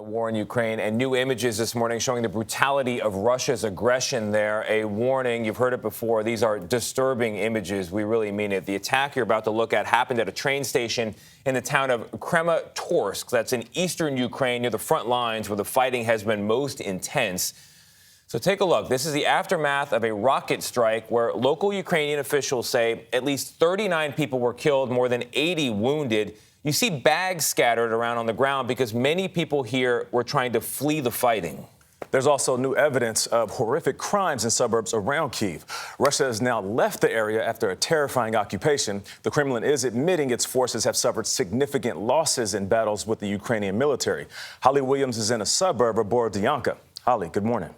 war in Ukraine and new images this morning showing the brutality of Russia's aggression there. A warning, you've heard it before. These are disturbing images. We really mean it. The attack you're about to look at happened at a train station in the town of Kramatorsk. That's in eastern Ukraine near the front lines where the fighting has been most intense. So take a look. This is the aftermath of a rocket strike where local Ukrainian officials say at least 39 people were killed, more than 80 wounded. You see bags scattered around on the ground because many people here were trying to flee the fighting. There's also new evidence of horrific crimes in suburbs around Kyiv. Russia has now left the area after a terrifying occupation. The Kremlin is admitting its forces have suffered significant losses in battles with the Ukrainian military. Holly Williams is in a suburb of Borodyanka. Holly, good morning.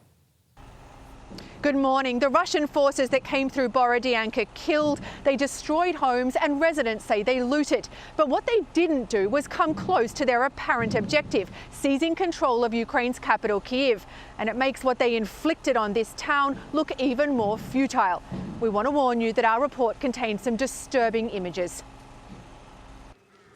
Good morning. The Russian forces that came through Borodyanka killed, they destroyed homes, and residents say they looted. But what they didn't do was come close to their apparent objective, seizing control of Ukraine's capital, Kyiv. And it makes what they inflicted on this town look even more futile. We want to warn you that our report contains some disturbing images.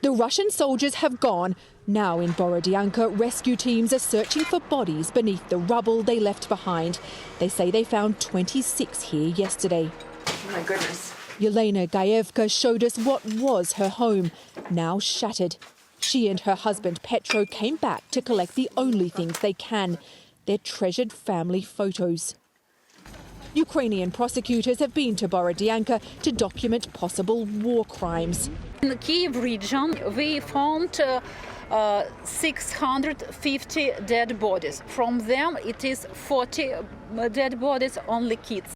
The Russian soldiers have gone. Now in Borodyanka, rescue teams are searching for bodies beneath the rubble they left behind. They say they found 26 here yesterday. Oh my goodness. Yelena Gayevka showed us what was her home, now shattered. She and her husband Petro came back to collect the only things they can, their treasured family photos. Ukrainian prosecutors have been to Borodyanka to document possible war crimes. In the Kyiv region, we found 650 dead bodies. From them, it is 40 dead bodies, only kids.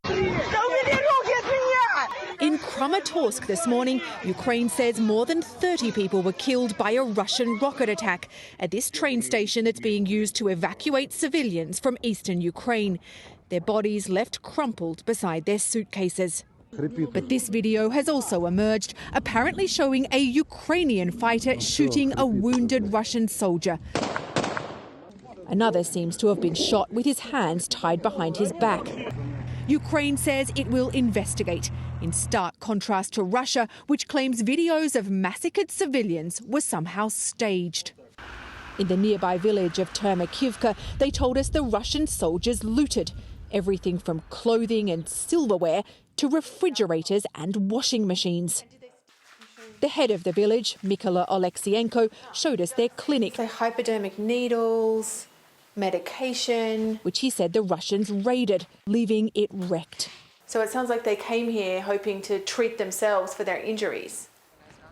In Kramatorsk this morning, Ukraine says more than 30 people were killed by a Russian rocket attack at this train station that's being used to evacuate civilians from eastern Ukraine. Their bodies left crumpled beside their suitcases. But this video has also emerged, apparently showing a Ukrainian fighter shooting a wounded Russian soldier. Another seems to have been shot with his hands tied behind his back. Ukraine says it will investigate, in stark contrast to Russia, which claims videos of massacred civilians were somehow staged. In the nearby village of Termakivka, they told us the Russian soldiers looted everything from clothing and silverware to refrigerators and washing machines. The head of the village, Mykola Oleksienko, showed us their clinic. So hypodermic needles, medication, which he said the Russians raided, leaving it wrecked. So it sounds like they came here hoping to treat themselves for their injuries.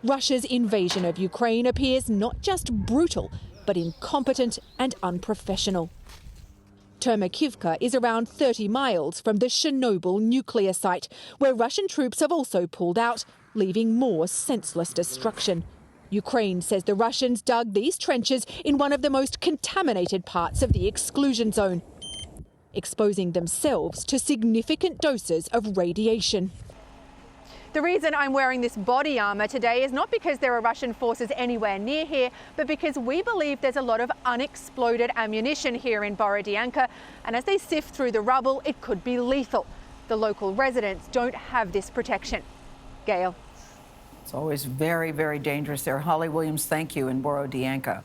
Russia's invasion of Ukraine appears not just brutal, but incompetent and unprofessional. Termakivka is around 30 miles from the Chernobyl nuclear site, where Russian troops have also pulled out, leaving more senseless destruction. Ukraine says the Russians dug these trenches in one of the most contaminated parts of the exclusion zone, exposing themselves to significant doses of radiation. The reason I'm wearing this body armour today is not because there are Russian forces anywhere near here, but because we believe there's a lot of unexploded ammunition here in Borodyanka, and as they sift through the rubble, it could be lethal. The local residents don't have this protection. Gayle. It's always very, very dangerous there. Holly Williams, thank you in Borodyanka.